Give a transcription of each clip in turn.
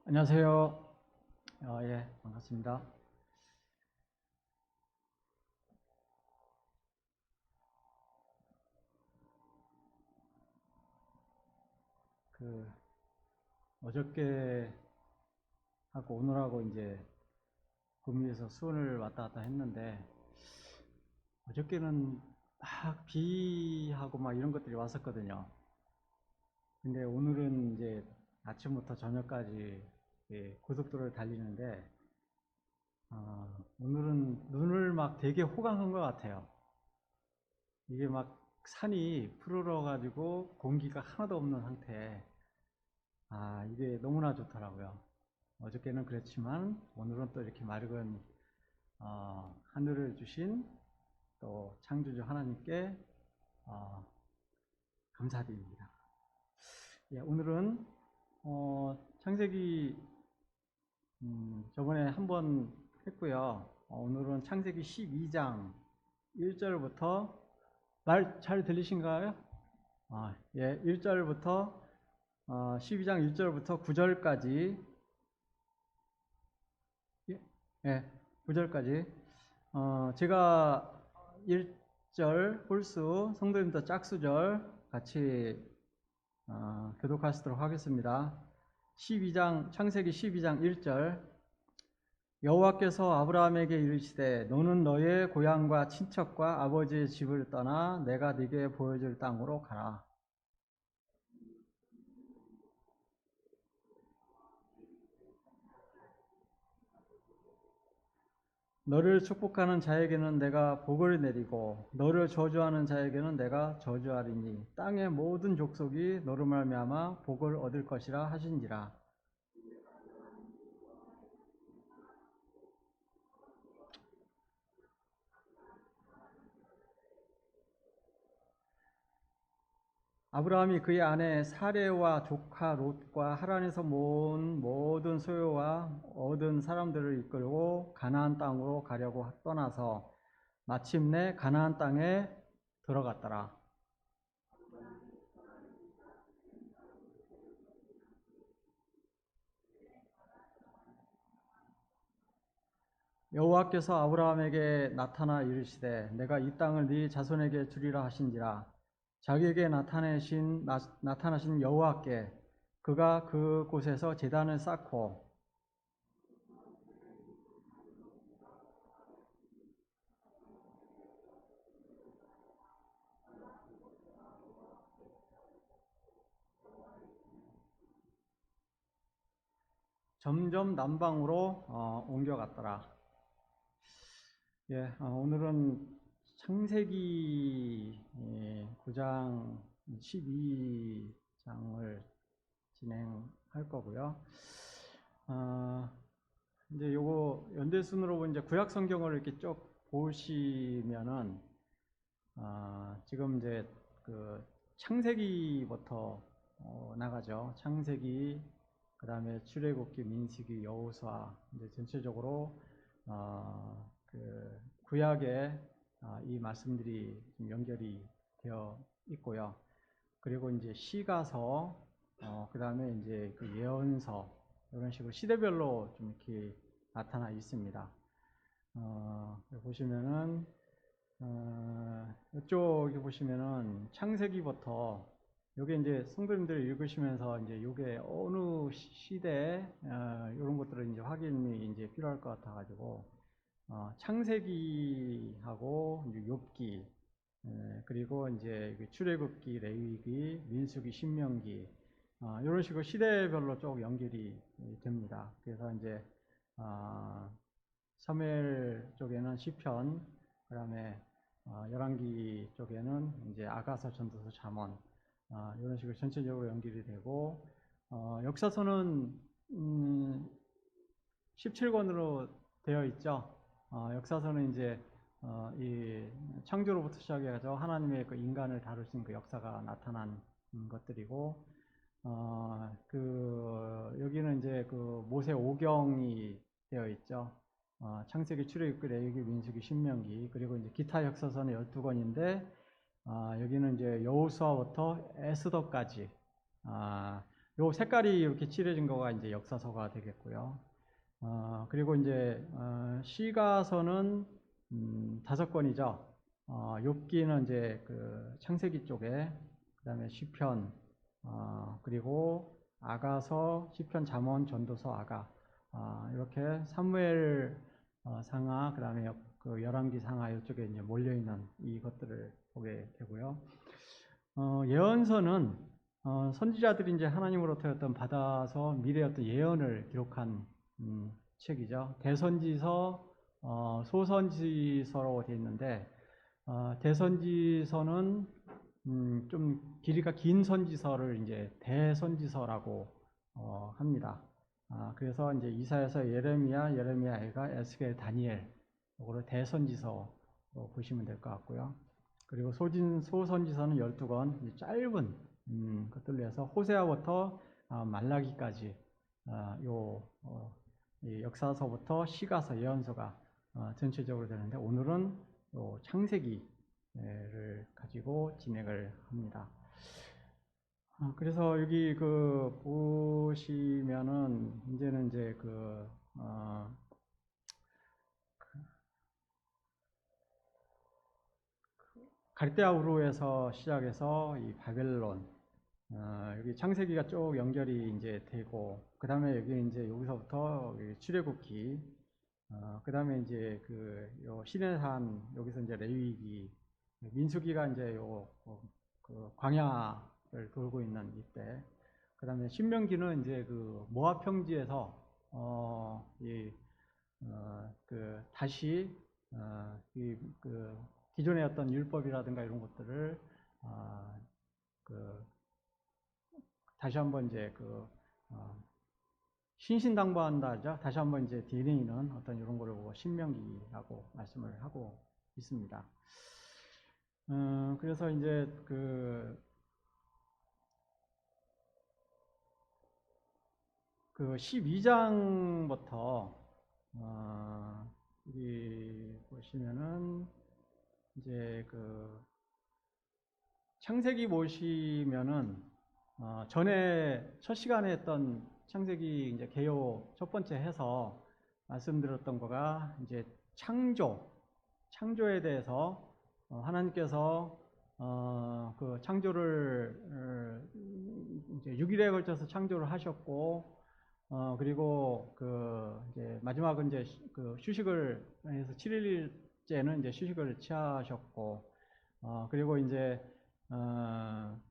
안녕하세요. 예, 반갑습니다. 그 어저께 하고 오늘하고 이제 구미에서 수원을 왔다 갔다 했는데 어저께는 막 비하고 막 이런 것들이 왔었거든요. 근데 오늘은 이제 아침부터 저녁까지 고속도로를 달리는데 오늘은 눈을 막 되게 호강한 것 같아요. 이게 막 산이 푸르러 가지고 공기가 하나도 없는 상태에 이게 너무나 좋더라고요. 어저께는 그랬지만 오늘은 또 이렇게 맑은 하늘을 주신 또 창조주 하나님께 어, 감사드립니다. 예, 오늘은 창세기 저번에 한번 했고요. 오늘은 창세기 12장 1절부터 말 잘 들리신가요? 예, 1절부터 12장 1절부터 9절까지 예, 9절까지 제가 1절 홀수 성도님도 짝수절 같이 교독하시도록 하겠습니다. 창세기 12장 1절 여호와께서 아브라함에게 이르시되 너는 너의 고향과 친척과 아버지의 집을 떠나 내가 네게 보여줄 땅으로 가라. 너를 축복하는 자에게는 내가 복을 내리고 너를 저주하는 자에게는 내가 저주하리니 땅의 모든 족속이 너로 말미암아 복을 얻을 것이라 하신지라. 아브라함이 그의 아내 사레와 조카 롯과 하란에서 모은 모든 소유와 얻은 사람들을 이끌고 가나안 땅으로 가려고 떠나서 마침내 가나안 땅에 들어갔더라. 여호와께서 아브라함에게 나타나 이르시되 내가 이 땅을 네 자손에게 주리라 하신지라. 자기에게 나타나신 여호와께 그가 그곳에서 제단을 쌓고 점점 남방으로 옮겨갔더라. 예, 오늘은 창세기 9장 12장을 진행할 거고요. 이제 요거 연대순으로 이제 구약 성경을 이렇게 쭉 보시면은 지금 이제 그 창세기부터 나가죠. 창세기, 그 다음에 출애굽기, 민수기, 여호수아 이제 전체적으로 그 구약에 이 말씀들이 좀 연결이 되어 있고요. 그리고 이제 시가서, 그 다음에 이제 그 예언서 이런 식으로 시대별로 좀 이렇게 나타나 있습니다. 보시면은 이쪽에 보시면은 창세기부터 요게 이제 성도님들 읽으시면서 이제 요게 어느 시대 이런 것들을 이제 확인이 이제 필요할 것 같아 가지고 창세기하고 이제 욥기 그리고 이제 출애굽기, 레위기, 민수기, 신명기 이런 식으로 시대별로 쭉 연결이 됩니다. 그래서 이제 사무엘 쪽에는 시편, 그다음에 열왕기 쪽에는 이제 아가서, 전도서, 잠언 이런 식으로 전체적으로 연결이 되고 역사서는 17권으로 되어 있죠. 역사서는 이제 이 창조로부터 시작해서 하나님의 그 인간을 다루신 그 역사가 나타난 것들이고 그 여기는 이제 그 모세 오경이 되어 있죠. 창세기, 출애굽기, 레위기, 민수기, 신명기 그리고 이제 기타 역사서는 12권인데 여기는 이제 여호수아부터 에스더까지 요 색깔이 이렇게 칠해진 거가 이제 역사서가 되겠고요. 그리고 이제 시가서는 5권이죠. 욥기는 이제 그 창세기 쪽에, 그다음에 시편, 그리고 아가서, 시편, 잠언, 전도서, 아가, 이렇게 사무엘 상하, 그다음에 그 열왕기 상하 이쪽에 이제 몰려 있는 이것들을 보게 되고요. 예언서는 선지자들이 이제 하나님으로부터 어떤 받아서 미래의 어떤 예언을 기록한 책이죠. 대선지서, 소선지서로 되어 있는데, 대선지서는 좀 길이가 긴 선지서를 이제 대선지서라고 합니다. 그래서 이제 이사야서, 예레미야, 애가, 에스겔, 다니엘, 이거를 대선지서로 보시면 될 것 같고요. 그리고 소선지서는 12권, 짧은 것들로 해서 호세아부터 말라기까지 이 역사서부터 시가서, 예언서가 전체적으로 되는데, 오늘은 요 창세기를 가지고 진행을 합니다. 그래서 여기 그 보시면은 이제는 이제 갈대아 우르에서 시작해서 이 바벨론, 여기 창세기가 쭉 연결이 이제 되고, 그 다음에 여기 이제 여기서부터 출애굽기, 그 다음에 이제 요 시내산, 여기서 이제 레위기, 민수기가 이제 그 광야를 돌고 있는 이때, 그 다음에 신명기는 이제 그 모압 평지에서 다시 기존의 어떤 율법이라든가 이런 것들을 다시 한번 이제 신신당부한다 하죠. 다시 한번 이제 디네이는 어떤 이런 거를 보고 신명기라고 말씀을 하고 있습니다. 그래서 이제 그 12장부터 여기 보시면은 이제 창세기 보시면은 전에 첫 시간에 했던 창세기 이제 개요 첫 번째 해서 말씀드렸던 거가 이제 창조에 대해서 하나님께서 그 창조를 이제 6일에 걸쳐서 창조를 하셨고, 그리고 이제 마지막은 이제 휴식을 해서 7일째는 이제 휴식을 취하셨고, 그리고 이제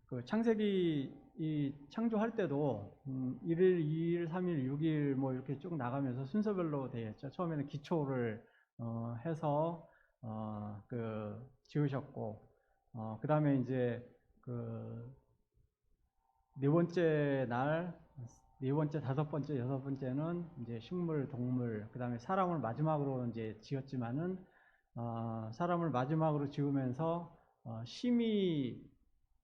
그 창세기 이 창조할 때도 1일, 2일, 3일, 6일 뭐 이렇게 쭉 나가면서 순서별로 되어 있죠. 처음에는 기초를 해서 지으셨고, 그 다음에 이제 네 번째 날, 네 번째, 다섯 번째, 여섯 번째는 이제 식물, 동물, 그 다음에 사람을 마지막으로 이제 지었지만은 사람을 마지막으로 지으면서 심히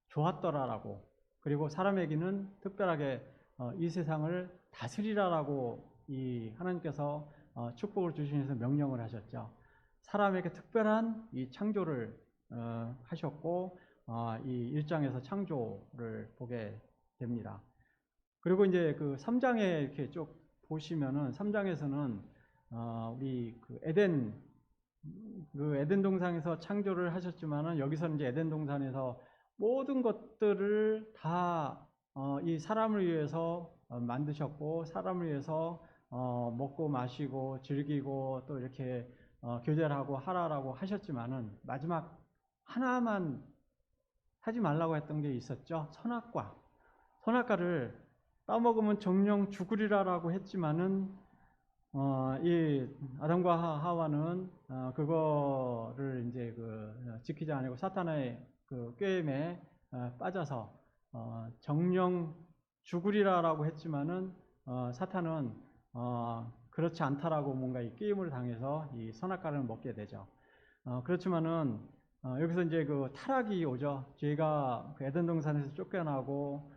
좋았더라라고, 그리고 사람에게는 특별하게 이 세상을 다스리라라고 이 하나님께서 축복을 주시면서 명령을 하셨죠. 사람에게 특별한 이 창조를 하셨고, 이 1장에서 창조를 보게 됩니다. 그리고 이제 3장에 이렇게 쭉 보시면은 3장에서는 우리 에덴 동산에서 창조를 하셨지만은, 여기서는 이제 에덴 동산에서 모든 것들을 다 이 사람을 위해서 만드셨고, 사람을 위해서 먹고 마시고 즐기고 또 이렇게 교제하고 하라라고 하셨지만은, 마지막 하나만 하지 말라고 했던 게 있었죠. 선악과를 따먹으면 정령 죽으리라라고 했지만은 이 아담과 하와는 그거를 이제 지키지 않고 사탄의 꾀임에 빠져서 정령 죽으리라라고 했지만은 사탄은 그렇지 않다라고 뭔가 이 게임을 당해서 이 선악과를 먹게 되죠. 그렇지만은 여기서 이제 타락이 오죠. 죄가 에덴 동산에서 쫓겨나고,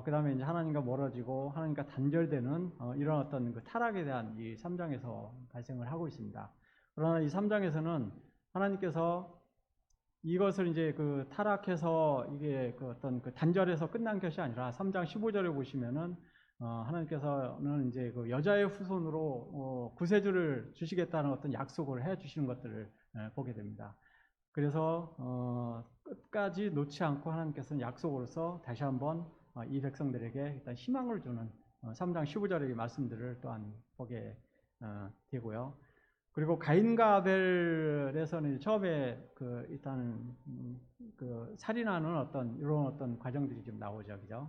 그 다음에 이제 하나님과 멀어지고 하나님과 단절되는 이런 어떤 타락에 대한 이 3장에서 발생을 하고 있습니다. 그러나 이 3장에서는 하나님께서 이것을 이제 그 타락해서 이게 그 어떤 그 단절해서 끝난 것이 아니라 3장 15절에 보시면은 하나님께서는 이제 그 여자의 후손으로 구세주를 주시겠다는 어떤 약속을 해 주시는 것들을 보게 됩니다. 그래서 끝까지 놓지 않고 하나님께서는 약속으로서 다시 한번 이 백성들에게 일단 희망을 주는 3장 15절의 말씀들을 또한 보게 되고요. 그리고 가인과 아벨에서는 처음에 그 일단 그 살인하는 어떤 이런 어떤 과정들이 좀 나오죠, 그죠?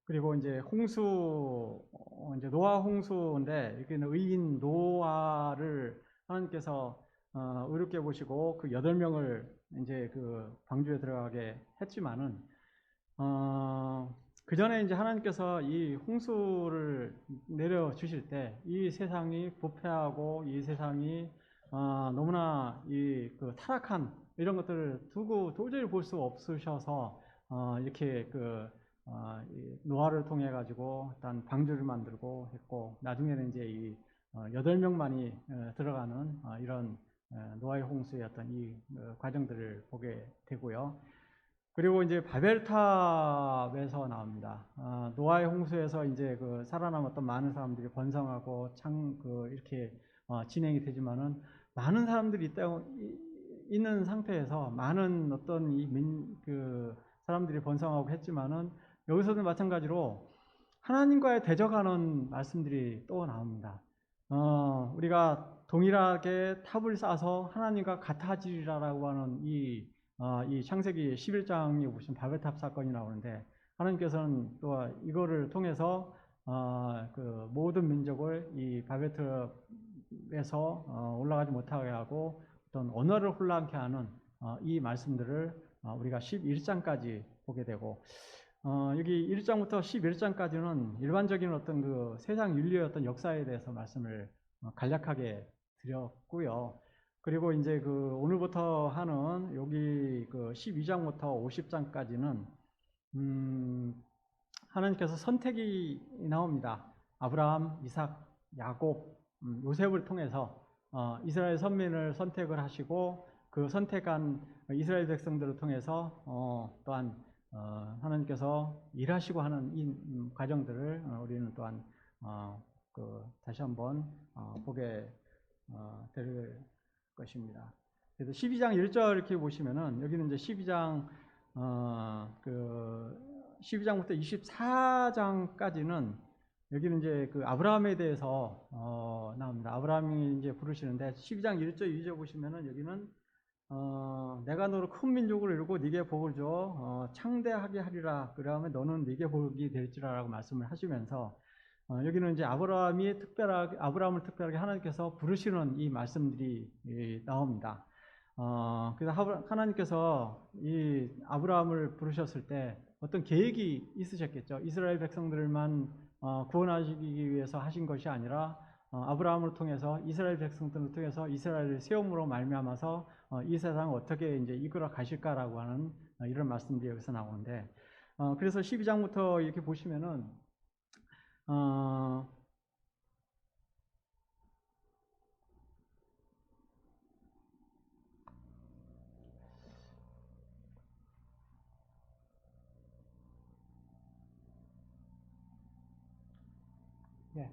그리고 이제 홍수, 이제 노아 홍수인데 여기는 의인 노아를 하나님께서 의롭게 보시고 그 8명을 이제 그 방주에 들어가게 했지만은 그 전에 이제 하나님께서 이 홍수를 내려 주실 때 이 세상이 부패하고 이 세상이 너무나 이 그 타락한 이런 것들을 두고 도저히 볼 수 없으셔서 이렇게 그 노아를 통해 가지고 일단 방주를 만들고 했고 나중에는 이제 이 8명만이 들어가는 이런 노아의 홍수의 어떤 이 과정들을 보게 되고요. 그리고 이제 바벨탑에서 나옵니다. 노아의 홍수에서 이제 그 살아남았던 많은 사람들이 번성하고 이렇게 진행이 되지만은 많은 사람들이 있는 상태에서 많은 어떤 그 사람들이 번성하고 했지만은 여기서도 마찬가지로 하나님과의 대적하는 말씀들이 또 나옵니다. 우리가 동일하게 탑을 쌓아서 하나님과 같아지리라라고 하는 이 창세기 11장에 보시면 바벨탑 사건이 나오는데 하나님께서는 또 이거를 통해서 그 모든 민족을 이 바벨탑에서 올라가지 못하게 하고 어떤 언어를 혼란케 하는 이 말씀들을 우리가 11장까지 보게 되고 여기 1장부터 11장까지는 일반적인 어떤 그 세상 윤리의 어떤 역사에 대해서 말씀을 간략하게 드렸고요. 그리고 이제 그 오늘부터 하는 여기 그 12장부터 50장까지는 하나님께서 선택이 나옵니다. 아브라함, 이삭, 야곱, 요셉을 통해서 이스라엘 선민을 선택을 하시고 그 선택한 이스라엘 백성들을 통해서 또한 하나님께서 일하시고 하는 이 과정들을 우리는 또한 다시 한번 보게 될 것입니다. 그래서 12장 1절 이렇게 보시면은 여기는 이제 12장부터 24장까지는 여기는 이제 그 아브라함에 대해서 나옵니다. 아브라함이 이제 부르시는데 12장 1절 2절 보시면은 여기는 내가 너로 큰 민족을 이루고 네게 복을 줘 창대하게 하리라. 그러면 너는 네게 복이 될지라라고 말씀을 하시면서 여기는 이제 아브라함을 특별하게 하나님께서 부르시는 이 말씀들이 나옵니다. 그래서 하나님께서 이 아브라함을 부르셨을 때 어떤 계획이 있으셨겠죠. 이스라엘 백성들만 구원하시기 위해서 하신 것이 아니라 아브라함을 통해서 이스라엘 백성들을 통해서 이스라엘을 세움으로 말미암아서 이 세상을 어떻게 이제 이끌어 가실까라고 하는 이런 말씀들이 여기서 나오는데 그래서 12장부터 이렇게 보시면은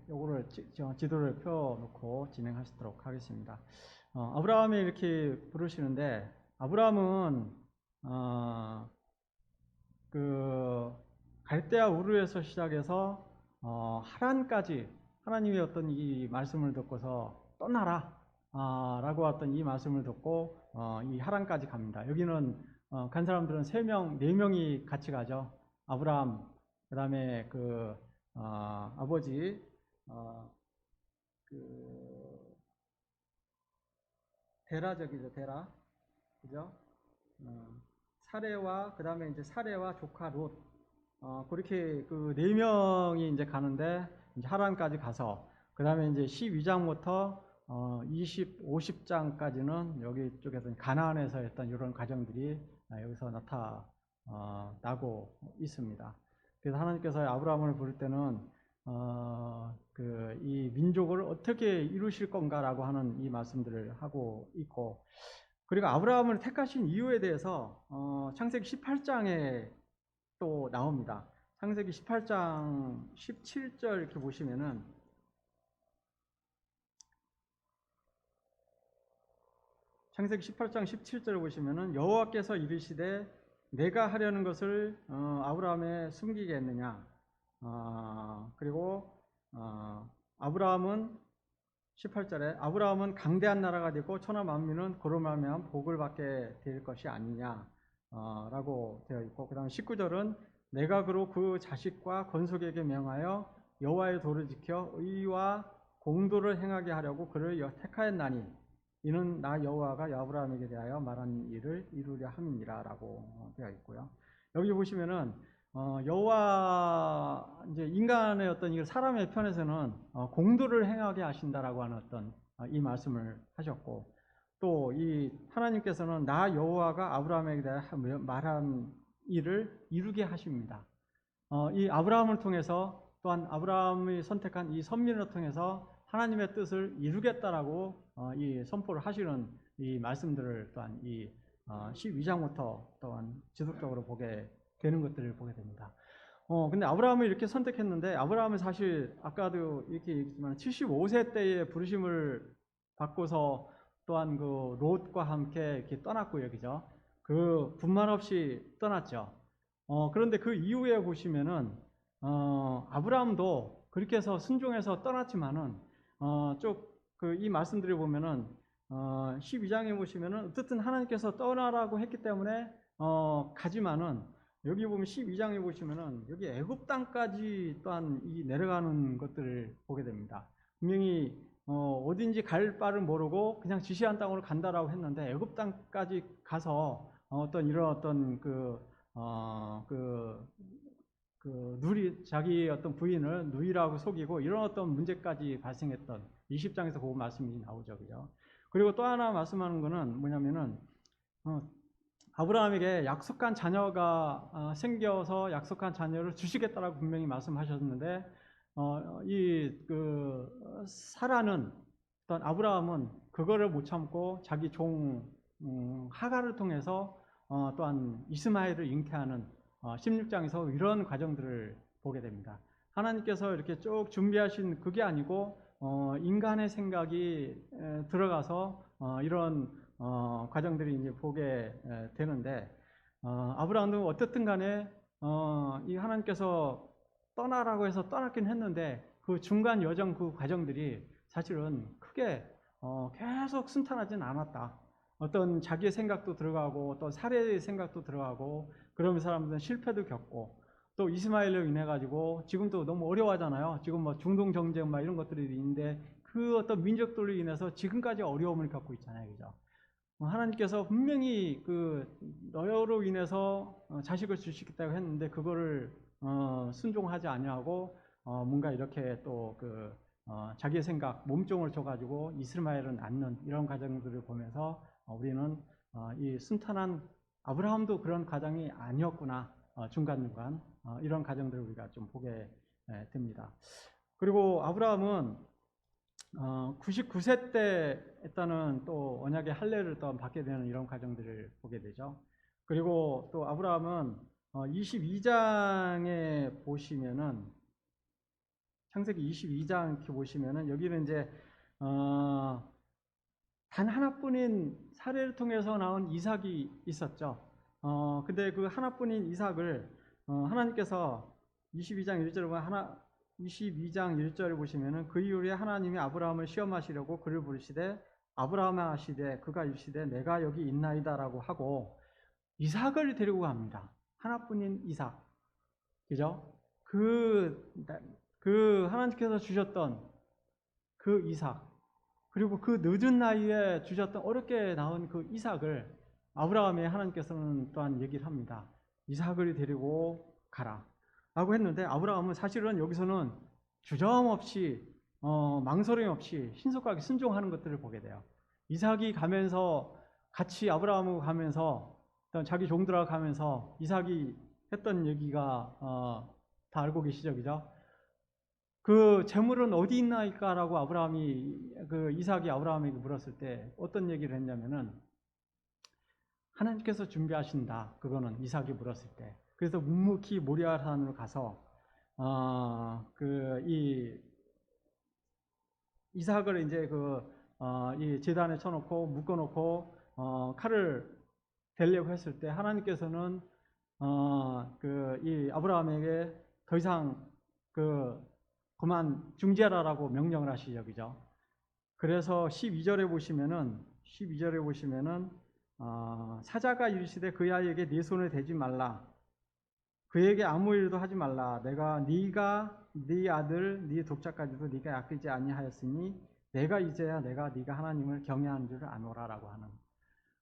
요거를 지도를 펴놓고 진행하시도록 하겠습니다. 아브라함이 이렇게 부르시는데 아브라함은 그 갈대아 우르에서 시작해서 하란까지 하나님의 어떤 이 말씀을 듣고서 떠나라 라고 했던 이 말씀을 듣고 이 하란까지 갑니다. 여기는 간 사람들은 3명, 4명이 같이 가죠. 아브라함, 그 다음에 그 아버지 그 데라적이죠, 데라, 그죠? 사레와 그 다음에 이제 사레와 조카 롯, 그렇게 그 4명이 이제 가는데 이제 하란까지 가서 그 다음에 이제 12장부터 50장까지는 여기 쪽에서 가나안에서 했던 이런 과정들이 여기서 나타나고 있습니다. 그래서 하나님께서 아브라함을 부를 때는 이 민족을 어떻게 이루실 건가라고 하는 이 말씀들을 하고 있고 그리고 아브라함을 택하신 이유에 대해서 창세기 18장에 또 나옵니다. 창세기 18장 17절 이렇게 보시면은 창세기 18장 17절을 보시면은 여호와께서 이르시되 내가 하려는 것을 아브라함에 숨기겠느냐. 그리고 아브라함은 18절에 아브라함은 강대한 나라가 되고 천하 만민은 그로 말미암아 복을 받게 될 것이 아니냐 라고 되어 있고, 그 다음 19절은 내가 그로 그 자식과 건속에게 명하여 여호와의 도를 지켜 의와 공도를 행하게 하려고 그를 택하였나니 이는 나 여호와가 아브라함에게 대하여 말한 일을 이루려 함이니라 라고 되어 있고요. 여기 보시면은 여호와 이제 인간의 어떤 이 사람의 편에서는 공도를 행하게 하신다라고 하는 어떤 이 말씀을 하셨고, 또 이 하나님께서는 나 여호와가 아브라함에게 대해 말한 일을 이루게 하십니다. 이 아브라함을 통해서 또한 아브라함이 선택한 이 선민을 통해서 하나님의 뜻을 이루겠다라고 이 선포를 하시는 이 말씀들을 또한 이 12장부터 또한 지속적으로 보게 되는 것들을 보게 됩니다. 근데 아브라함을 이렇게 선택했는데, 아브라함은 사실 아까도 이렇게 얘기했지만 75세 때에 부르심을 받고서 또한 그 롯과 함께 이렇게 떠났고요, 그죠? 그 분만 없이 떠났죠. 그런데 그 이후에 보시면은 아브라함도 그렇게 해서 순종해서 떠났지만은 이 말씀들을 보면은 12장에 보시면은 어쨌든 하나님께서 떠나라고 했기 때문에 가지만은, 여기 보면 12장에 보시면은 여기 애굽 땅까지 또한 이 내려가는 것들을 보게 됩니다. 분명히 어딘지 갈 바를 모르고 그냥 지시한 땅으로 간다라고 했는데 애굽 땅까지 가서 이런 자기 어떤 부인을 누이라고 속이고 이런 어떤 문제까지 발생했던 20장에서 그 말씀이 나오죠, 그죠? 그리고 또 하나 말씀하는 거는 뭐냐면은 아브라함에게 약속한 자녀가 생겨서 약속한 자녀를 주시겠다라고 분명히 말씀하셨는데, 사라는 어떤 아브라함은 그거를 못 참고 자기 종 하갈을 통해서 또한 이스마엘을 잉태하는 16장에서 이런 과정들을 보게 됩니다. 하나님께서 이렇게 쭉 준비하신 그게 아니고 인간의 생각이 들어가서 이런 과정들이 이제 보게 되는데, 아브라함도 어떻든 간에 이 하나님께서 떠나라고 해서 떠났긴 했는데 그 중간 여정 그 과정들이 사실은 크게 계속 순탄하진 않았다. 어떤 자기의 생각도 들어가고 또 사례의 생각도 들어가고, 그러면 사람들은 실패도 겪고, 또 이스마엘로 인해 가지고 지금도 너무 어려워하잖아요. 지금 뭐 중동 정쟁 막 이런 것들이 있는데 그 어떤 민족들로 인해서 지금까지 어려움을 겪고 있잖아요, 그죠? 하나님께서 분명히 그 너로 인해서 자식을 주시겠다고 했는데 그거를 순종하지 아니하고 뭔가 이렇게 또 자기의 생각 몸종을 줘가지고 이스마엘은 낳는 이런 과정들을 보면서 우리는 이 순탄한 아브라함도 그런 과정이 아니었구나, 중간중간 이런 과정들을 우리가 좀 보게 됩니다. 그리고 아브라함은 99세 때 일단은 또 언약의 할례를 또 받게 되는 이런 과정들을 보게 되죠. 그리고 또 아브라함은 22장에 보시면은, 창세기 22장 이렇게 보시면은 여기는 이제 단 하나뿐인 사례를 통해서 나온 이삭이 있었죠. 근데 그 하나뿐인 이삭을 하나님께서 22장 1절에 보면 22장 1절을 보시면은 그 이후에 하나님이 아브라함을 시험하시려고 그를 부르시되 아브라함아 하시되 그가 이르시되 내가 여기 있나이다라고 하고 이삭을 데리고 갑니다. 하나뿐인 이삭, 그죠? 그 하나님께서 주셨던 그 이삭, 그리고 그 늦은 나이에 주셨던 어렵게 낳은 그 이삭을 아브라함의 하나님께서는 또한 얘기를 합니다. 이삭을 데리고 가라 라고 했는데, 아브라함은 사실은 여기서는 주저함없이 망설임 없이 신속하게 순종하는 것들을 보게 돼요. 이삭이 가면서 같이 아브라함하고 가면서 자기 종들하고 가면서 이삭이 했던 얘기가 다 알고 계시죠, 그죠? 그 재물은 어디 있나이까라고 이삭이 아브라함에게 물었을 때 어떤 얘기를 했냐면은 하나님께서 준비하신다. 그거는 이삭이 물었을 때. 그래서 묵묵히 모리아산으로 가서 이 이삭을 이제 이 제단에 쳐놓고 묶어놓고 칼을 대려고 했을 때 하나님께서는 이 아브라함에게 더 이상 그만 중지하라라고 명령을 하시죠, 그죠? 그래서 12절에 보시면은 사자가 이르시되 그 아이에게 네 손을 대지 말라. 그에게 아무 일도 하지 말라. 내가 네가 네 아들 네 독자까지도 네가 아끼지 아니하였으니 내가 이제야 네가 하나님을 경외하는 줄을 아노라라고 하는,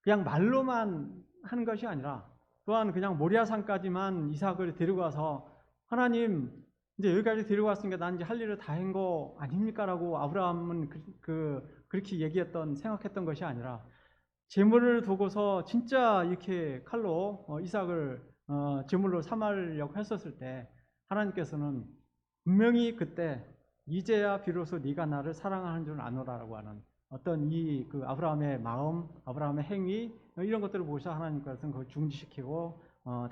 그냥 말로만 하는 것이 아니라 또한 그냥 모리아산까지만 이삭을 데리고 가서 하나님 이제 여기까지 데리고 왔으니까 난 이제 할 일을 다 한 거 아닙니까라고 아브라함은 그렇게 생각했던 것이 아니라 제물을 두고서 진짜 이렇게 칼로 이삭을 제물로 삼으려고 했었을 때 하나님께서는 분명히 그때 이제야 비로소 네가 나를 사랑하는 줄 아노라라고 하는 어떤 아브라함의 마음, 아브라함의 행위 이런 것들을 보셔서 하나님께서는 그걸 중지시키고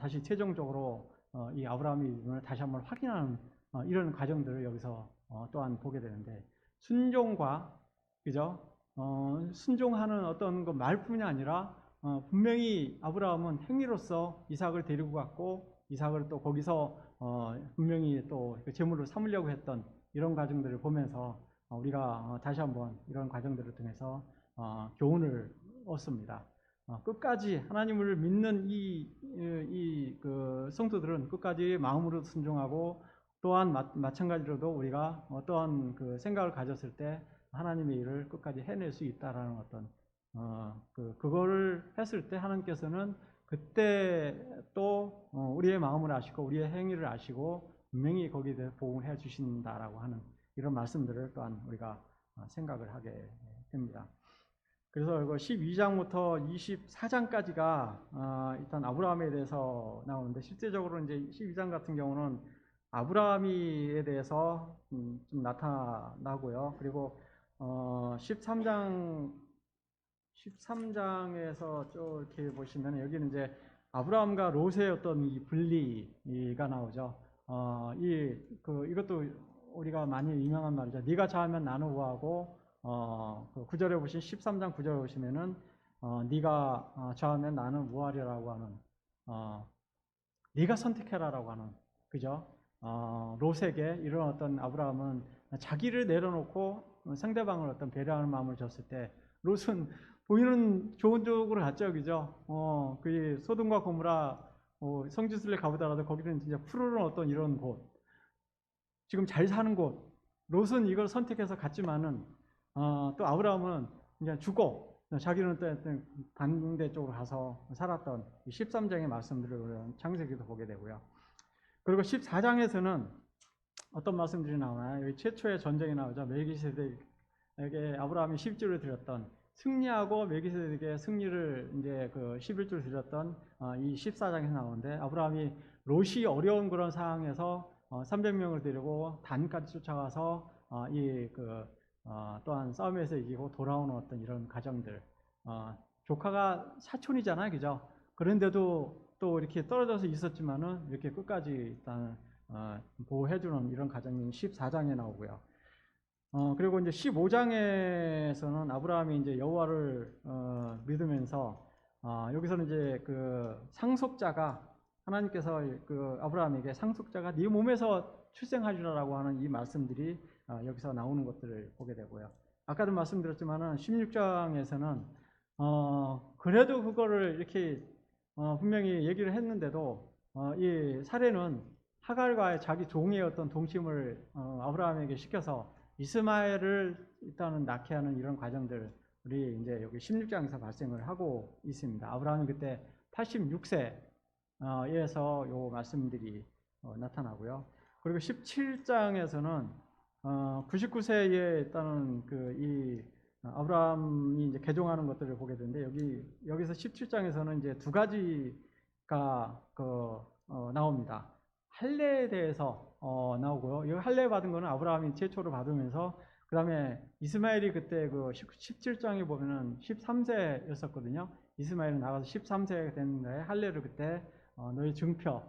다시 최종적으로 이 아브라함의 믿음을 다시 한번 확인하는 이런 과정들을 여기서 또한 보게 되는데, 순종과 그죠? 순종하는 어떤 그 말뿐이 아니라 분명히 아브라함은 행위로서 이삭을 데리고 갔고 이삭을 또 거기서 분명히 또 제물로 삼으려고 했던 이런 과정들을 보면서 우리가 다시 한번 이런 과정들을 통해서 교훈을 얻습니다. 끝까지 하나님을 믿는 그 성도들은 끝까지 마음으로 순종하고 또한 마찬가지로도 우리가 어떠한 그 생각을 가졌을 때 하나님의 일을 끝까지 해낼 수 있다라는 어떤 그거를 했을 때 하나님께서는 그때 또 우리의 마음을 아시고 우리의 행위를 아시고 분명히 거기에 대해서 보응을 해 주신다라고 하는 이런 말씀들을 또한 우리가 생각을 하게 됩니다. 그래서 이거 12장부터 24장까지가 일단 아브라함에 대해서 나오는데, 실제적으로 이제 12장 같은 경우는 아브라함에 대해서 좀 나타나고요. 그리고 13장에서 쭉 이렇게 보시면 여기는 이제 아브라함과 롯의 어떤 이 분리가 나오죠. 이것도 우리가 많이 유명한 말이죠. 네가 자하면 나는 우하고 그 9절에 보신 13장 9절에 보시면은 네가 자하면 나는 우하리라고 하는 네가 선택해라라고 하는, 그죠? 롯에게 이런 어떤 아브라함은 자기를 내려놓고 상대방을 어떤 배려하는 마음을 줬을 때 롯은 보이는 좋은 쪽으로 갔죠, 그죠? 그 소돔과 고모라 성지순례 가보더라도 거기는 진짜 푸르른 어떤 이런 곳, 지금 잘 사는 곳, 롯은 이걸 선택해서 갔지만은 또 아브라함은 그냥 죽고 자기는 또 반대쪽으로 가서 살았던 13장의 말씀들을 우리는 창세기도 보게 되고요. 그리고 14장에서는 어떤 말씀들이 나오나요? 여기 최초의 전쟁이 나오죠. 멜기세덱에게 아브라함이 11조를 드렸던, 승리하고 멜기세덱에게 승리를 이제 그 11조를 드렸던 이 14장에서 나오는데, 아브라함이 롯이 어려운 그런 상황에서 300명을 데리고 단까지 쫓아가서 또한 싸움에서 이기고 돌아오는 어떤 이런 과정들, 조카가 사촌이잖아요, 그죠? 그런데도 또 이렇게 떨어져서 있었지만은 이렇게 끝까지 일단 보호해주는 이런 과정이 14장에 나오고요. 그리고 이제 15장에서는 아브라함이 이제 여호와를 믿으면서 여기서는 이제 그 상속자가, 하나님께서 그 아브라함에게 상속자가 네 몸에서 출생하리라라고 하는 이 말씀들이 여기서 나오는 것들을 보게 되고요. 아까도 말씀드렸지만은 16장에서는 그래도 그거를 이렇게 분명히 얘기를 했는데도 이 사례는 하갈과의 자기 종의 어떤 동침을 아브라함에게 시켜서 이스마엘을 일단은 낳게 하는 이런 과정들이 이제 여기 16장에서 발생을 하고 있습니다. 아브라함이 그때 86세에서 요 말씀들이 나타나고요. 그리고 17장에서는 99세에 일단은 아브라함이 이제 개종하는 것들을 보게 되는데, 여기서 17장에서는 이제 두 가지가 나옵니다. 할례에 대해서 나오고요. 이 할례 받은 거는 아브라함이 최초로 받으면서, 그 다음에 이스마엘이 그때 그 17장에 보면은 13세였었거든요. 이스마엘은 나가서 13세가 됐는데 할례를 그때 너희 증표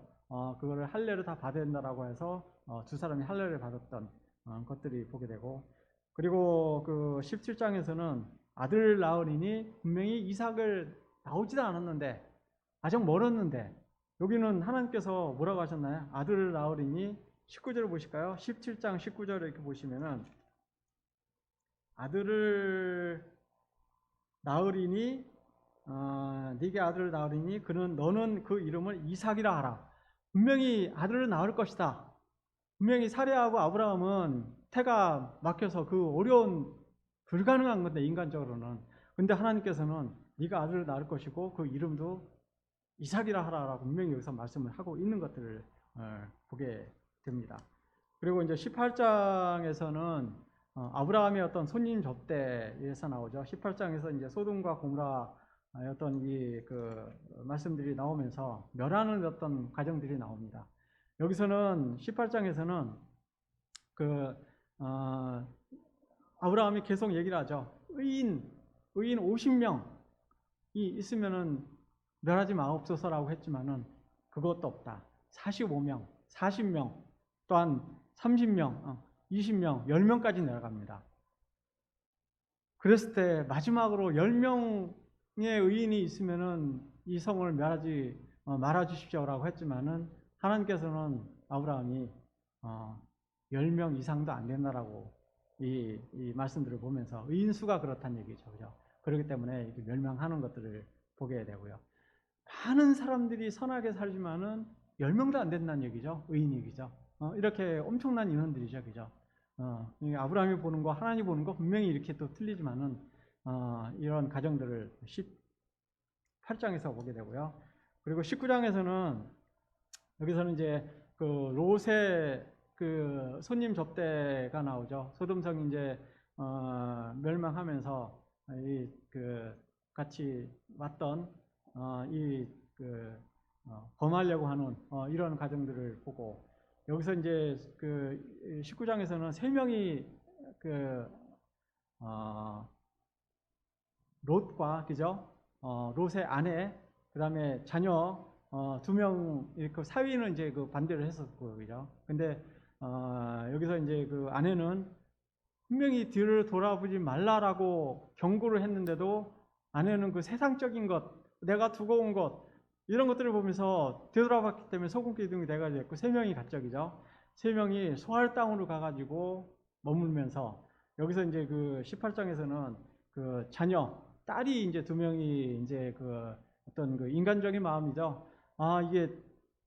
그거를 할례를 다 받아야 된다라고 해서 두 사람이 할례를 받았던 것들이 보게 되고, 그리고 그 17장에서는 아들 낳으리니 분명히 이삭을 나오지도 않았는데 아직 멀었는데 여기는 하나님께서 뭐라고 하셨나요? 아들을 낳으리니 19절을 보실까요? 17장 19절을 이렇게 보시면은 아들을 낳으리니 네게 아들을 낳으리니 너는 그 이름을 이삭이라 하라. 분명히 아들을 낳을 것이다. 분명히 사레하고 아브라함은 태가 막혀서 그 어려운 불가능한 건데 인간적으로는, 근데 하나님께서는 네가 아들을 낳을 것이고 그 이름도 이삭이라 하라라고 분명히 여기서 말씀을 하고 있는 것들을 보게 됩니다. 그리고 이제 18장에서는 아브라함의 어떤 손님 접대에서 나오죠. 18장에서 이제 소돔과 고모라 어떤 이 그 말씀들이 나오면서 멸하는 어떤 과정들이 나옵니다. 여기서는 18장에서는 그 아브라함이 계속 얘기를 하죠. 의인 50명이 있으면은 멸하지 마옵소서라고 했지만은 그것도 없다. 45명, 40명, 또한 30명, 20명, 10명까지 내려갑니다. 그랬을 때 마지막으로 10명의 의인이 있으면은 이 성을 멸하지 말아 주십시오라고 했지만은 하나님께서는 아브라함이 10명 이상도 안 된다라고 이 말씀들을 보면서 의인 수가 그렇다는 얘기죠. 그죠? 그렇기 때문에 이렇게 멸망하는 것들을 보게 되고요. 많은 사람들이 선하게 살지만은 10명도 안 된다는 얘기죠. 의인이죠. 이렇게 엄청난 인원들이죠. 그죠? 아브라함이 보는 거, 하나님이 보는 거 분명히 이렇게 또 틀리지만은 이런 가정들을 18장에서 보게 되고요. 그리고 19장에서는 여기서는 이제 그 롯의 그 손님 접대가 나오죠. 소돔성이 이제 멸망하면서 이 그 같이 왔던 범하려고 하는 이런 가정들을 보고, 여기서 이제 그 19장에서는 3명이 그 롯과, 그죠? 롯의 아내, 그 다음에 자녀 2명, 이렇게 사위는 이제 그 반대를 했었고, 그죠? 근데 여기서 이제 그 아내는 분명히 뒤를 돌아보지 말라라고 경고를 했는데도 아내는 그 세상적인 것, 내가 두고 온 것, 이런 것들을 보면서 되돌아봤기 때문에 소금기둥이 돼가지고 했고, 3명이 갔죠. 3명이 소할 땅으로 가가지고 머물면서, 여기서 이제 그 18장에서는 그 자녀, 딸이 이제 2명이 이제 그 어떤 그 인간적인 마음이죠.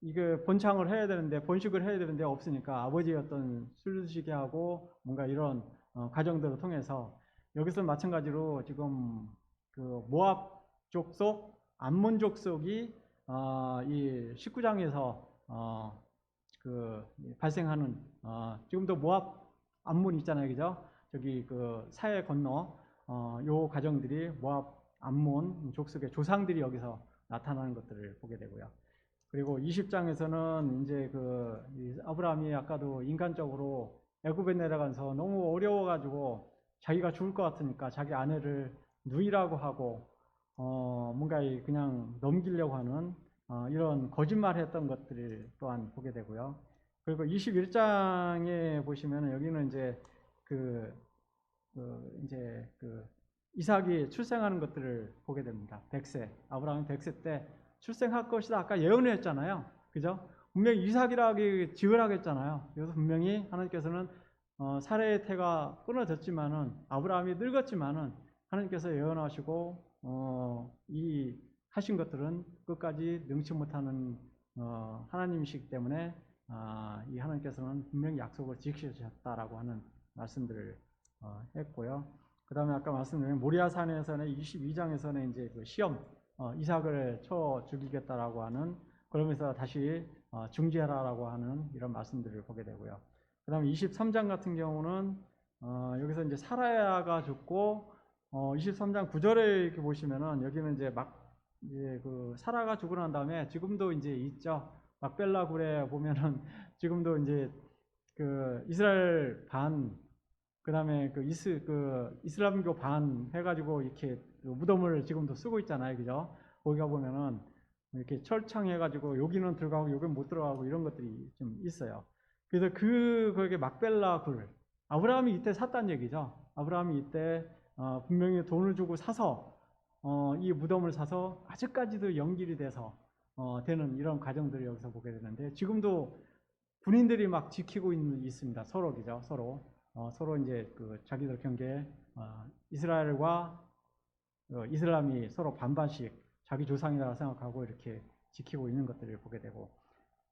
이게 번창을 해야 되는데, 번식을 해야 되는데 없으니까 아버지의 어떤 술드시게 하고 뭔가 이런 과정들을 통해서, 여기서 마찬가지로 지금 그 모압 족속, 암몬 족속이 이 19장에서 그 발생하는 지금도 모압 암몬 있잖아요, 그죠? 저기 그 사해 건너 요 가정들이 모압 암몬 족속의 조상들이 여기서 나타나는 것들을 보게 되고요. 그리고 20장에서는 이제 그 아브라함이 아까도 인간적으로 애굽에 내려가서 너무 어려워가지고 자기가 죽을 것 같으니까 자기 아내를 누이라고 하고 뭔가 그냥 넘기려고 하는 이런 거짓말했던 것들을 또한 보게 되고요. 그리고 21장에 보시면 여기는 이제 이제 이삭이 출생하는 것들을 보게 됩니다. 100세, 아브라함이 100세 때 출생할 것이다. 아까 예언을 했잖아요. 그죠? 분명히 이삭이라고 지으라고 했잖아요. 그래서 분명히 하나님께서는 사레의 태가 끊어졌지만은, 아브라함이 늙었지만은 하나님께서 예언하시고 이 하신 것들은 끝까지 능치 못하는 하나님이시기 때문에 이 하나님께서는 분명히 약속을 지키셨다라고 하는 말씀들을 했고요. 그 다음에 아까 말씀드린 모리아산에서는 22장에서는 이제 그 시험, 이삭을 쳐 죽이겠다라고 하는, 그러면서 다시 중지하라라고 하는 이런 말씀들을 보게 되고요. 그 다음에 23장 같은 경우는 여기서 이제 사라야가 죽고 23장 9절에 이렇게 보시면은 여기는 이제 이제 그 사라가 죽고 난 다음에 지금도 이제 있죠. 막벨라 굴에 보면은 지금도 이제 그 이스라엘 반, 그 다음에 그 이슬람교 반 해가지고 이렇게 그 무덤을 지금도 쓰고 있잖아요, 그죠? 거기 가 보면은 이렇게 철창해가지고 여기는 들어가고 여기는 못 들어가고 이런 것들이 좀 있어요. 그래서 거기 막벨라 굴, 아브라함이 이때 샀다는 얘기죠. 아브라함이 이때 분명히 돈을 주고 사서 이 무덤을 사서 아직까지도 연결이 돼서 되는 이런 과정들을 여기서 보게 되는데, 지금도 군인들이 막 지키고 있습니다. 서로, 그죠? 서로 이제 그 자기들 경계, 이스라엘과 이슬람이 서로 반반씩 자기 조상이라고 생각하고 이렇게 지키고 있는 것들을 보게 되고,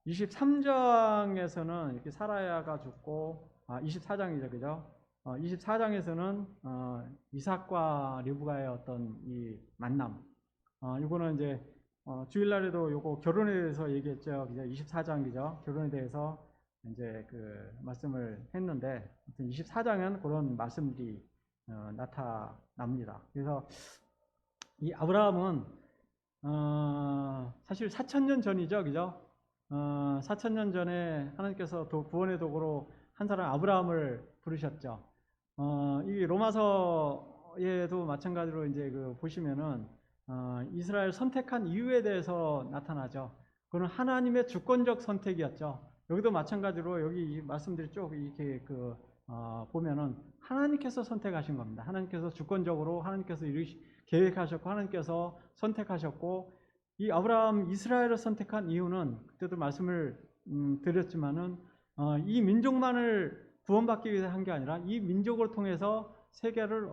23장에서는 이렇게 사라야가 죽고, 24장이죠, 그죠? 24장에서는 이삭과 리브가의 어떤 이 만남, 이거는 이제 주일날에도 요거 결혼에 대해서 얘기했죠. 이제 24장이죠. 결혼에 대해서 이제 그 말씀을 했는데, 24장은 그런 말씀들이 나타납니다. 그래서 이 아브라함은 사실 4000년 전이죠, 그죠? 4000년 전에 하나님께서 구원의 도구로 한 사람 아브라함을 부르셨죠. 이 로마서에도 마찬가지로 이제 그 보시면은 이스라엘 선택한 이유에 대해서 나타나죠. 그건 하나님의 주권적 선택이었죠. 여기도 마찬가지로 여기 말씀들이 쭉 이렇게 보면은 하나님께서 선택하신 겁니다. 하나님께서 주권적으로 하나님께서 계획하셨고 하나님께서 선택하셨고, 이 아브라함 이스라엘을 선택한 이유는 그때도 말씀을 드렸지만은 이 민족만을 구원받기 위해서 한 게 아니라 이 민족을 통해서 세계를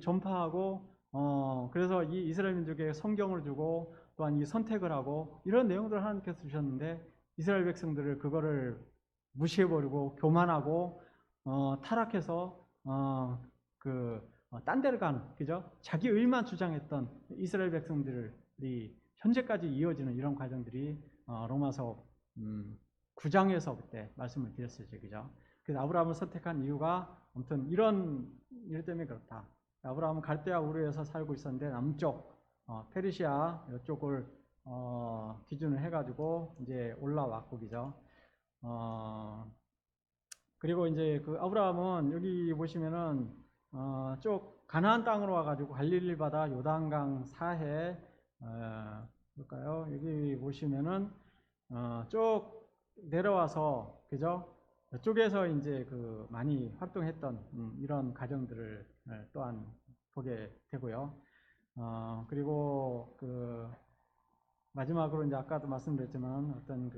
전파하고 그래서 이 이스라엘 민족에게 성경을 주고 또한 이 선택을 하고 이런 내용들을 하나님께서 주셨는데, 이스라엘 백성들을 그거를 무시해버리고 교만하고 타락해서 딴 데를 가는, 그죠? 자기 의만 주장했던 이스라엘 백성들이 현재까지 이어지는 이런 과정들이 로마서 9장에서 그때 말씀을 드렸었죠, 그죠? 그래서 아브라함을 선택한 이유가 아무튼 이런 일 때문에 그렇다. 아브라함은 갈대아 우르에서 살고 있었는데 남쪽 페르시아 이쪽을 기준을 해가지고 이제 올라왔고, 그죠? 그리고 이제 그 아브라함은 여기 보시면은 쭉 가나안 땅으로 와가지고 갈릴리 바다 요단강 사해 볼까요? 여기 보시면은 쭉 내려와서, 그죠? 이쪽에서 이제 그 많이 활동했던 이런 과정들을 또한 보게 되고요. 그리고 그 마지막으로 이제 아까도 말씀드렸지만 어떤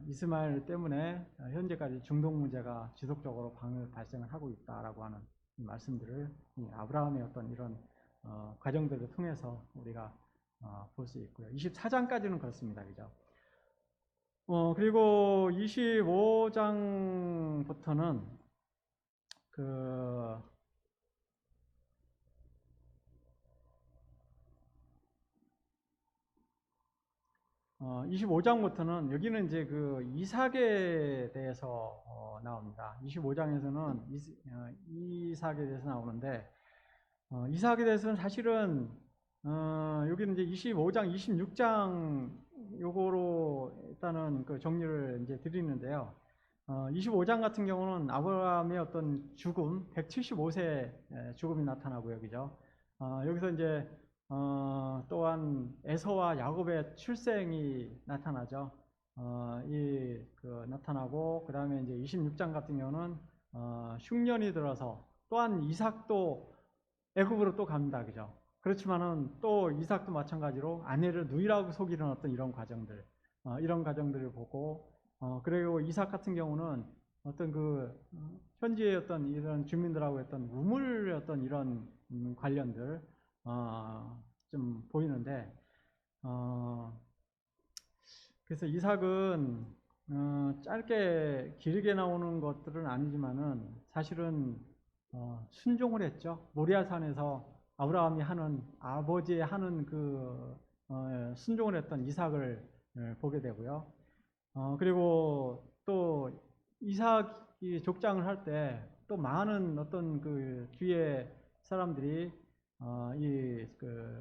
이스마엘 때문에 현재까지 중동 문제가 지속적으로 발생을 하고 있다라고 하는 말씀들을 아브라함의 어떤 이런 과정들을 통해서 우리가 볼 수 있고요. 24장까지는 그렇습니다, 그죠? 그리고 25장부터는 25장부터는 여기는 이제 그 이삭에 대해서 나옵니다. 25장에서는 이삭에 대해서 나오는데, 이삭에 대해서는 사실은 여기는 이제 25장, 26장 요거로 일단은 그 정리를 이제 드리는데요. 25장 같은 경우는 아브라함의 어떤 죽음, 175세 죽음이 나타나고요, 그죠? 여기서 이제 또한 에서와 야곱의 출생이 나타나죠. 나타나고, 그 다음에 이제 26장 같은 경우는 흉년이 들어서 또한 이삭도 애굽으로 또 갑니다, 그죠? 그렇지만은 또 이삭도 마찬가지로 아내를 누이라고 속이는 어떤 이런 과정들을 보고, 그리고 이삭 같은 경우는 어떤 현지의 어떤 이런 주민들하고 어떤 우물의 어떤 이런 관련들 좀 보이는데, 그래서 이삭은 짧게 길게 나오는 것들은 아니지만은 사실은 순종을 했죠. 모리아산에서 아브라함이 아버지의 하는 순종을 했던 이삭을 보게 되고요. 그리고 또 이삭이 족장을 할 때 또 많은 어떤 뒤에 사람들이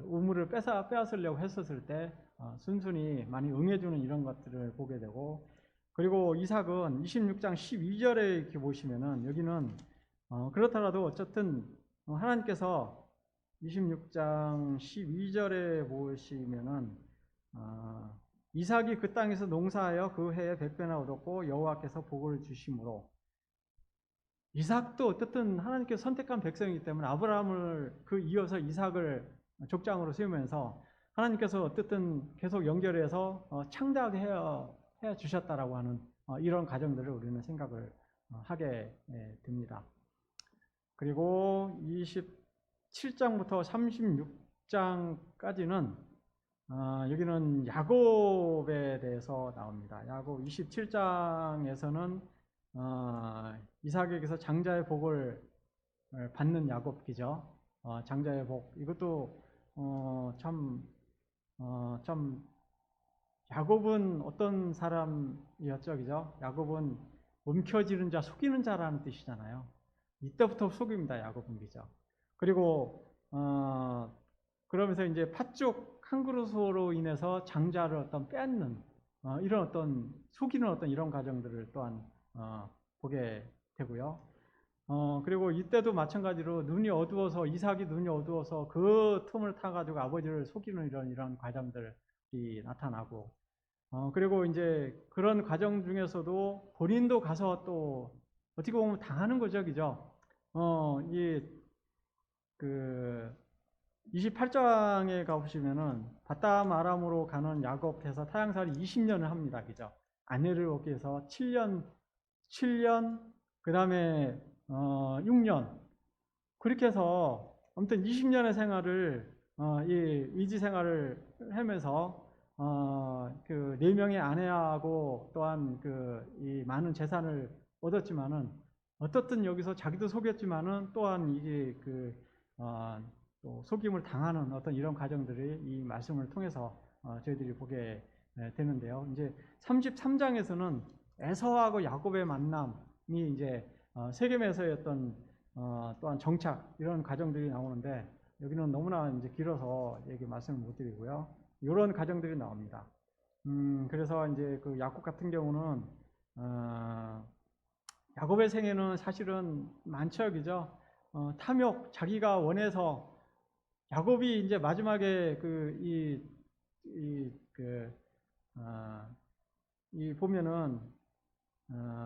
우물을 빼앗으려고 했었을 때 순순히 많이 응해주는 이런 것들을 보게 되고, 그리고 이삭은 26장 12절에 이렇게 보시면은 여기는 그렇더라도 어쨌든 하나님께서 26장 12절에 보시면은 이삭이 그 땅에서 농사하여 그 해에 100배나 얻었고 여호와께서 복을 주심으로, 이삭도 어쨌든 하나님께서 선택한 백성이기 때문에 아브라함을 그 이어서 이삭을 족장으로 세우면서 하나님께서 어쨌든 계속 연결해서 창대하게 해 주셨다라고 하는 이런 과정들을 우리는 생각을 하게 됩니다. 그리고 27장부터 36장까지는 여기는 야곱에 대해서 나옵니다. 야곱 27장에서는 이삭에게서 장자의 복을 받는 야곱기죠. 장자의 복, 이것도 참 야곱은 어떤 사람이었죠, 그죠? 야곱은 움켜쥐는 자, 속이는 자라는 뜻이잖아요. 이때부터 속입니다, 야곱은, 그죠? 그리고 그러면서 이제 팥죽 한 그릇으로 인해서 장자를 어떤 뺏는 이런 어떤 속이는 어떤 이런 과정들을 또한 보게 되고요. 그리고 이때도 마찬가지로 이삭이 눈이 어두워서 그 틈을 타가지고 아버지를 속이는 이런 과정들이 나타나고, 그리고 이제 그런 과정 중에서도 본인도 가서 또 어떻게 보면 당하는 거죠, 그죠? 28장에 가보시면은 바담 아람으로 가는 야곱해서 타향살이 20년을 합니다, 그죠? 아내를 얻기 위해서 7년, 그 다음에 6년, 그렇게 해서 아무튼 20년의 생활을 이 위지 생활을 하면서 그 4명의 아내하고 또한 이 많은 재산을 얻었지만은, 어떻든 여기서 자기도 속였지만은 또한 이게 또 속임을 당하는 어떤 이런 과정들이 이 말씀을 통해서 저희들이 보게 되는데요. 이제 33장에서는 에서하고 야곱의 만남이 이제 세겜에서의 어떤 또한 정착, 이런 과정들이 나오는데, 여기는 너무나 이제 길어서 얘기 말씀을 못 드리고요. 이런 과정들이 나옵니다. 그래서 이제 그 야곱 같은 경우는 야곱의 생애는 사실은 많죠, 그죠? 탐욕, 자기가 원해서, 야곱이 이제 마지막에 보면은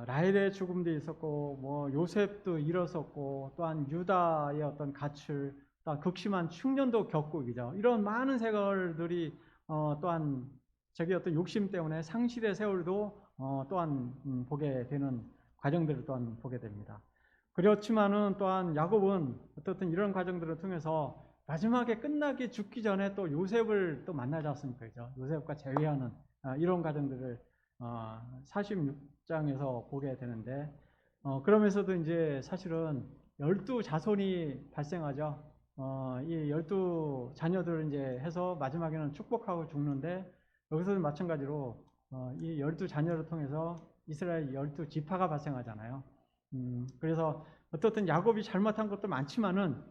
라헬의 죽음도 있었고, 뭐 요셉도 잃었었고, 또한 유다의 어떤 가출, 또한 극심한 충년도 겪고, 그죠? 이런 많은 세월들이 또한 자기 어떤 욕심 때문에 상실의 세월도 또한 보게 되는 과정들을 또한 보게 됩니다. 그렇지만은 또한 야곱은 어떻든 이런 과정들을 통해서 마지막에 끝나기 죽기 전에 또 요셉을 또 만나지 않습니까? 그죠? 요셉과 재회하는 이런 과정들을 46장에서 보게 되는데, 그러면서도 이제 사실은 12자손이 발생하죠. 이 12자녀들을 이제 해서 마지막에는 축복하고 죽는데, 여기서도 마찬가지로 이 12자녀를 통해서 이스라엘 12지파가 발생하잖아요. 그래서 어떻든 야곱이 잘못한 것도 많지만은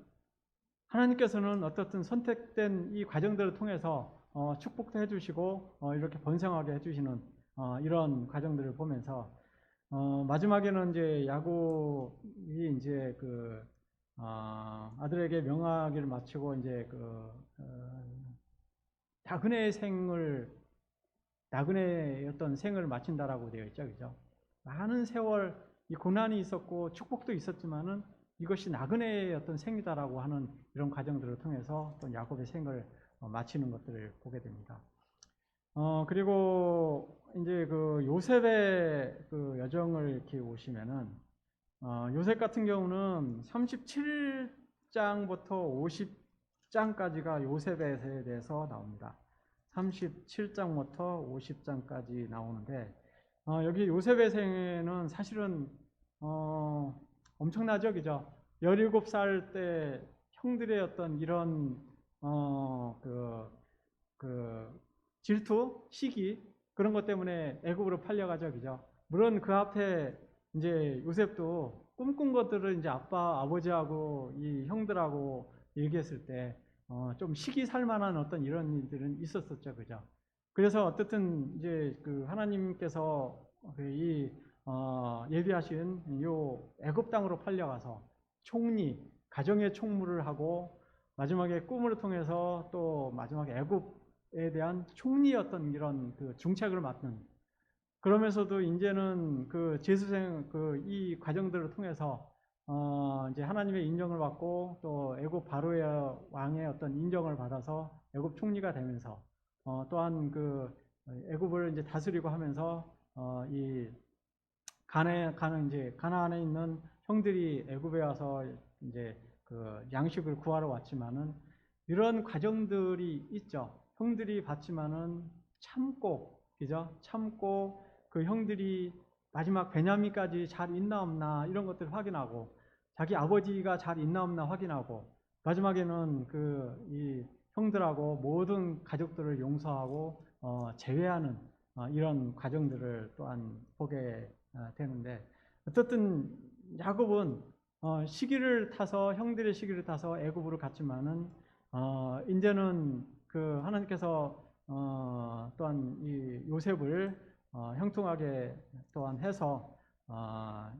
하나님께서는 어떻든 선택된 이 과정들을 통해서 축복도 해주시고 이렇게 번성하게 해주시는 이런 과정들을 보면서 마지막에는 이제 야곱이 이제 아들에게 명하기를 마치고 이제 나그네의 어떤 생을 마친다라고 되어 있죠, 그죠? 많은 세월 이 고난이 있었고 축복도 있었지만은 이것이 나그네의 어떤 생이다라고 하는 이런 과정들을 통해서 또 야곱의 생을 마치는 것들을 보게 됩니다. 그리고 이제 요셉의 여정을 이렇게 보시면은 요셉 같은 경우는 37장부터 50장까지가 요셉에 대해서 나옵니다. 37장부터 50장까지 나오는데, 여기 요셉의 생애는 사실은 엄청나죠, 그죠? 17살 때 형들의 어떤 이런 질투, 시기, 그런 것 때문에 애굽으로 팔려가죠, 그죠? 물론 그 앞에 이제 요셉도 꿈꾼 것들을 이제 아버지하고 이 형들하고 얘기했을 때 좀 시기 살만한 어떤 이런 일들은 있었었죠, 그죠? 그래서 어쨌든 이제 하나님께서 예비하신 요 애굽 땅으로 팔려가서 가정의 총무를 하고 마지막에 꿈을 통해서 또 마지막에 애굽에 대한 총리였던 이런 그 중책을 맡는, 그러면서도 이제는 그 재수생 그 이 과정들을 통해서 이제 하나님의 인정을 받고 또 애굽 바로의 왕의 어떤 인정을 받아서 애굽 총리가 되면서 또한 그 애굽을 이제 다스리고 하면서 이 가나안에 있는 형들이 애굽에 와서 이제 그 양식을 구하러 왔지만은 이런 과정들이 있죠. 형들이 봤지만은 참고, 그죠? 참고 그 형들이 마지막 베냐민까지 잘 있나 없나 이런 것들을 확인하고, 자기 아버지가 잘 있나 없나 확인하고, 마지막에는 그 이 형들하고 모든 가족들을 용서하고 제외하는 이런 과정들을 또한 보게 되는데, 어쨌든 야곱은 시기를 타서, 형들의 시기를 타서 애굽으로 갔지만은 이제는 그 하나님께서 또한 이 요셉을 형통하게 또한 해서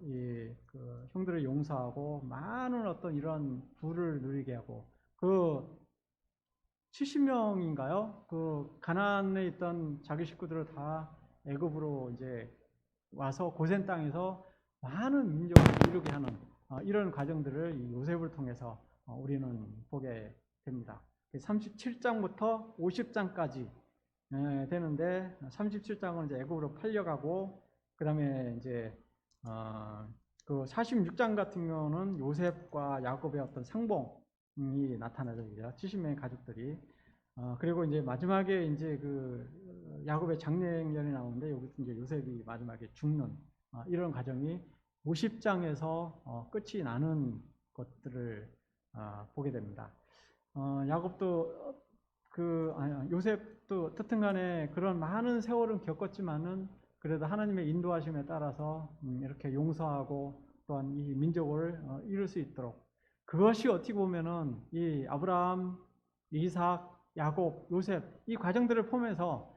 이 그 형들을 용서하고 많은 어떤 이런 부를 누리게 하고, 그 70명인가요? 그 가나안에 있던 자기 식구들을 다 애굽으로 이제 와서 고센 땅에서 많은 민족을 이루게 하는 이런 과정들을 이 요셉을 통해서 우리는 보게 됩니다. 37장부터 50장까지 되는데, 37장은 이제 애굽으로 팔려가고, 그 다음에 이제 그 46장 같은 경우는 요셉과 야곱의 어떤 상봉이 나타나죠. 70명의 가족들이. 그리고 이제 마지막에 이제 그 야곱의 장례년이 나오는데, 여기서 이제 요셉이 마지막에 죽는 이런 과정이 50장에서 끝이 나는 것들을 보게 됩니다. 야곱도 요셉도 특튼간에 그런 많은 세월은 겪었지만은 그래도 하나님의 인도하심에 따라서 이렇게 용서하고 또한 이 민족을 이룰 수 있도록, 그것이 어떻게 보면은 이 아브라함, 이삭, 야곱, 요셉 이 과정들을 포함해서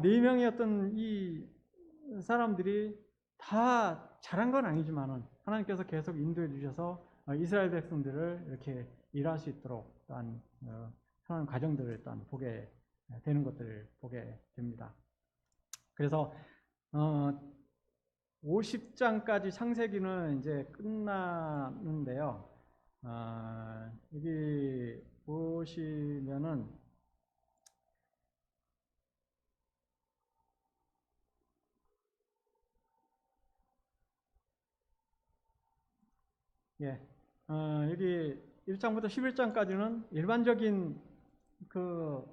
네 명의 어떤 이 사람들이 다 잘한 건 아니지만은 하나님께서 계속 인도해 주셔서 이스라엘 백성들을 이렇게 일할 수 있도록 또한 하는 과정들을 또한 보게 되는 것들을 보게 됩니다. 그래서 50장까지 창세기는 이제 끝나는데요. 여기 보시면은 여기 1장부터 11장까지는 일반적인 그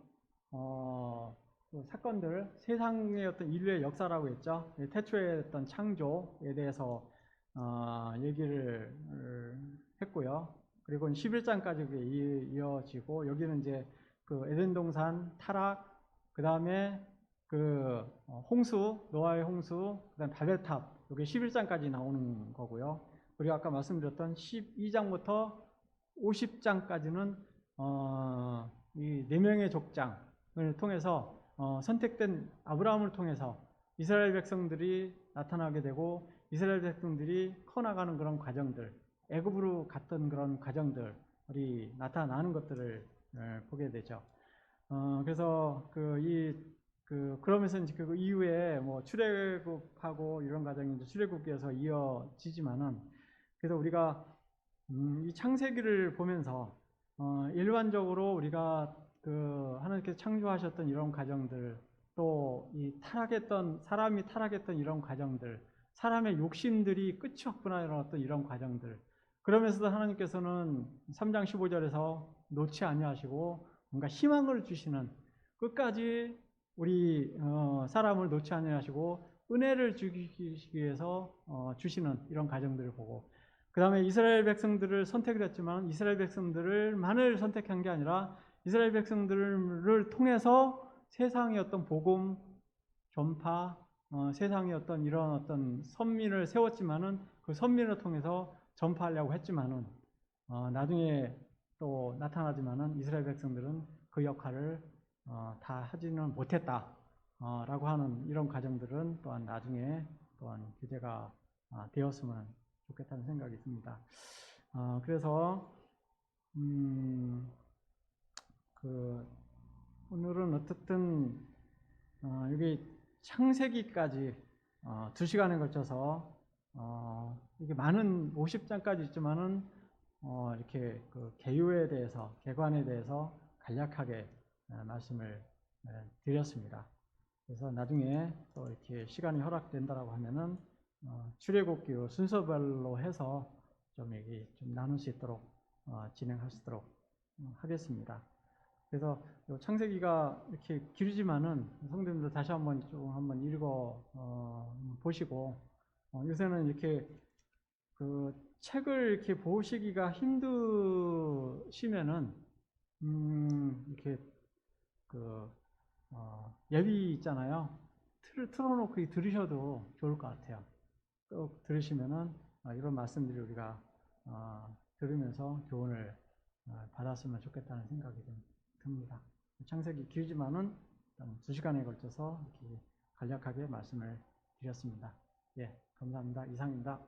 사건들, 세상의 어떤 인류의 역사라고 했죠. 태초의 어떤 창조에 대해서 얘기를 했고요. 그리고 11장까지 이어지고, 여기는 이제 그 에덴 동산 타락, 그 다음에 그 홍수, 노아의 홍수, 그다음 바벨탑, 이게 11장까지 나오는 거고요. 그리고 아까 말씀드렸던 12장부터 50장까지는 이 네 명의 족장을 통해서 선택된 아브라함을 통해서 이스라엘 백성들이 나타나게 되고, 이스라엘 백성들이 커나가는 그런 과정들, 애굽으로 갔던 그런 과정들이 나타나는 것들을 보게 되죠. 그래서 그러면서 이제 그 이후에 뭐 출애굽하고 이런 과정이 이제 출애굽기에서 이어지지만은, 그래서 우리가 이 창세기를 보면서 일반적으로 우리가 그 하나님께서 창조하셨던 이런 과정들, 또 이 사람이 타락했던 이런 과정들, 사람의 욕심들이 끝이 없구나 이런 어떤 이런 과정들, 그러면서도 하나님께서는 3장 15절에서 놓지 아니하시고 뭔가 희망을 주시는, 끝까지 우리 사람을 놓지 아니하시고 은혜를 주시기 위해서 주시는 이런 과정들을 보고, 그 다음에 이스라엘 백성들을 선택을 했지만 이스라엘 백성들만을 선택한 게 아니라 이스라엘 백성들을 통해서 세상의 어떤 복음 전파, 세상의 어떤 이런 어떤 선민을 세웠지만은 그 선민을 통해서 전파하려고 했지만은 나중에 또 나타나지만은 이스라엘 백성들은 그 역할을 다 하지는 못했다 라고 하는 이런 과정들은 또한 나중에 또한 기재가 되었으면 좋겠다는 생각이 듭니다. 그래서 음, 그 오늘은 어떻든 여기 창세기까지 2시간에 걸쳐서 이게 많은 50장까지 있지만은 이렇게 그 개요에 대해서 개관에 대해서 간략하게 말씀을 드렸습니다. 그래서 나중에 또 이렇게 시간이 허락된다라고 하면은 출애굽기 순서별로 해서 좀 얘기 좀 나눌 수 있도록 진행할 수 있도록 하겠습니다. 그래서 창세기가 이렇게 길지만은 성도님들 다시 한번 좀 한번 읽어 보시고 요새는 이렇게 그 책을 이렇게 보시기가 힘드시면은 이렇게 그 예비 있잖아요. 틀어놓고 들으셔도 좋을 것 같아요. 꼭 들으시면은 이런 말씀들이 우리가 들으면서 교훈을 받았으면 좋겠다는 생각이 좀 듭니다. 창세기 길지만은 2시간에 걸쳐서 이렇게 간략하게 말씀을 드렸습니다. 예, 감사합니다. 이상입니다.